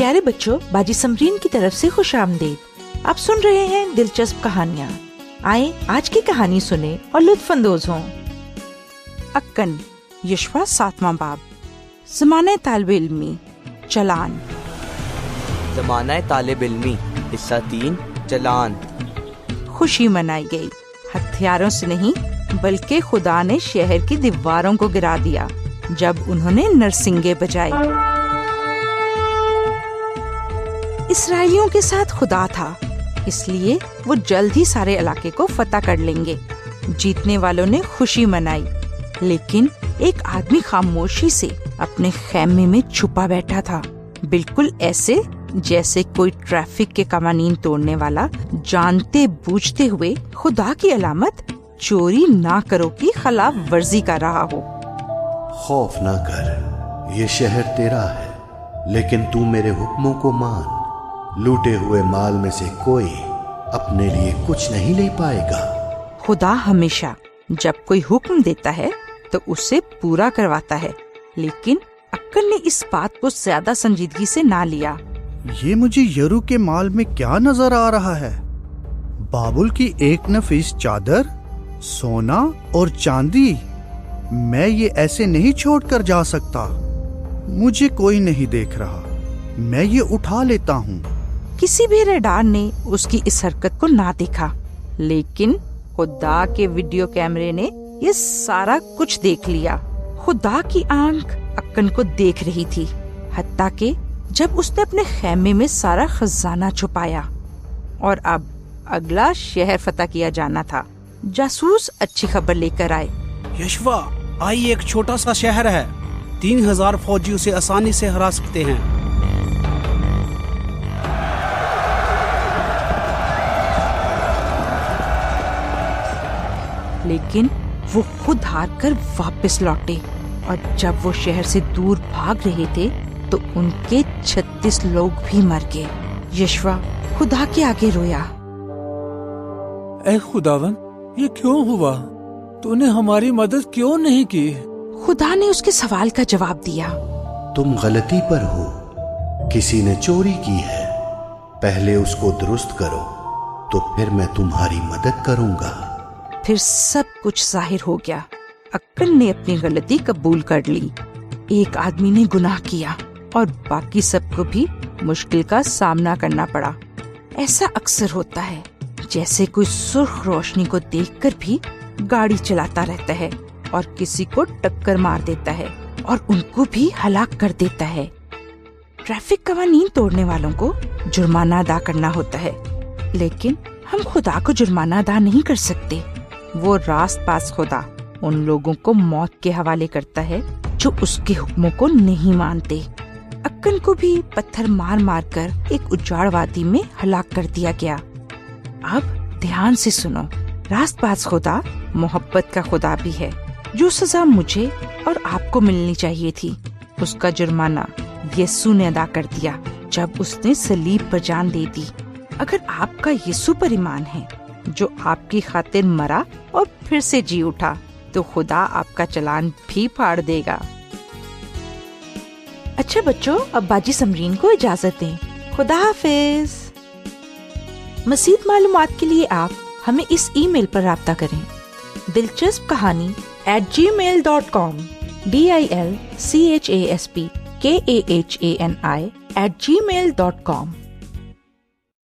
پیارے بچوں، باجی سمرین کی طرف سے خوش آمدید۔ آپ سن رہے ہیں دلچسپ کہانیاں۔ آئیں آج کی کہانی سنیں اور لطف اندوز ہوں۔ اکن، یشوا 7واں باب۔ زمانہ طالب علمی، چلان۔ زمانہ طالب علمی، حصہ 3، چلان۔ خوشی منائی گئی، ہتھیاروں سے نہیں بلکہ خدا نے شہر کی دیواروں کو گرا دیا جب انہوں نے نرسنگیں بجائی۔ اسرائیلیوں کے ساتھ خدا تھا، اس لیے وہ جلد ہی سارے علاقے کو فتح کر لیں گے۔ جیتنے والوں نے خوشی منائی، لیکن ایک آدمی خاموشی سے اپنے خیمے میں چھپا بیٹھا تھا، بالکل ایسے جیسے کوئی ٹریفک کے قوانین توڑنے والا جانتے بوجھتے ہوئے خدا کی علامت چوری نہ کرو کی خلاف ورزی کر رہا ہو۔ خوف نہ کر، یہ شہر تیرا ہے، لیکن تو میرے حکموں کو مان۔ لوٹے ہوئے مال میں سے کوئی اپنے لیے کچھ نہیں لے پائے گا۔ خدا ہمیشہ جب کوئی حکم دیتا ہے تو اسے پورا کرواتا ہے، لیکن اکن نے اس بات کو زیادہ سنجیدگی سے نہ لیا۔ یہ مجھے یرو کے مال میں کیا نظر آ رہا ہے؟ بابل کی ایک نفیس چادر، سونا اور چاندی۔ میں یہ ایسے نہیں چھوڑ کر جا سکتا۔ مجھے کوئی نہیں دیکھ رہا، میں یہ اٹھا لیتا ہوں۔ کسی بھی ریڈار نے اس کی اس حرکت کو نہ دیکھا، لیکن خدا کے ویڈیو کیمرے نے یہ سارا کچھ دیکھ لیا۔ خدا کی آنکھ اکن کو دیکھ رہی تھی، حتیٰ کہ جب اس نے اپنے خیمے میں سارا خزانہ چھپایا۔ اور اب اگلا شہر فتح کیا جانا تھا۔ جاسوس اچھی خبر لے کر آئے۔ یشوا، آئی ایک چھوٹا سا شہر ہے، 3000 فوجی اسے آسانی سے ہرا سکتے ہیں۔ لیکن وہ خود ہار کر واپس لوٹے، اور جب وہ شہر سے دور بھاگ رہے تھے تو ان کے 36 لوگ بھی مر گئے۔ یشوا خدا کے آگے رویا۔ اے خداون، یہ کیوں ہوا؟ تو نے ہماری مدد کیوں نہیں کی؟ خدا نے اس کے سوال کا جواب دیا۔ تم غلطی پر ہو، کسی نے چوری کی ہے، پہلے اس کو درست کرو، تو پھر میں تمہاری مدد کروں گا۔ پھر سب کچھ ظاہر ہو گیا۔ اکن نے اپنی غلطی قبول کر لی۔ ایک آدمی نے گناہ کیا اور باقی سب کو بھی مشکل کا سامنا کرنا پڑا۔ ایسا اکثر ہوتا ہے، جیسے کوئی سرخ روشنی کو دیکھ کر بھی گاڑی چلاتا رہتا ہے اور کسی کو ٹکر مار دیتا ہے اور ان کو بھی ہلاک کر دیتا ہے۔ ٹریفک قوانین توڑنے والوں کو جرمانہ ادا کرنا ہوتا ہے، لیکن ہم خدا کو جرمانہ ادا نہیں کر سکتے۔ وہ راست باز خدا ان لوگوں کو موت کے حوالے کرتا ہے جو اس کے حکموں کو نہیں مانتے۔ اکن کو بھی پتھر مار مار کر ایک اجاڑ وادی میں ہلاک کر دیا گیا۔ اب دھیان سے سنو، راست باز خدا محبت کا خدا بھی ہے۔ جو سزا مجھے اور آپ کو ملنی چاہیے تھی، اس کا جرمانہ یسوع نے ادا کر دیا جب اس نے صلیب پر جان دے دی۔ اگر آپ کا یسوع پر ایمان ہے جو آپ کی خاطر مرا اور پھر سے جی اٹھا، تو خدا آپ کا چلان بھی پھاڑ دے گا۔ اچھا بچوں، اب باجی سمرین کو اجازت دیں۔ خدا حافظ۔ مزید معلومات کے لیے آپ ہمیں اس ای میل پر رابطہ کریں، دلچسپ کہانی @gmail.com DILCHASP KAHANI @gmail.com۔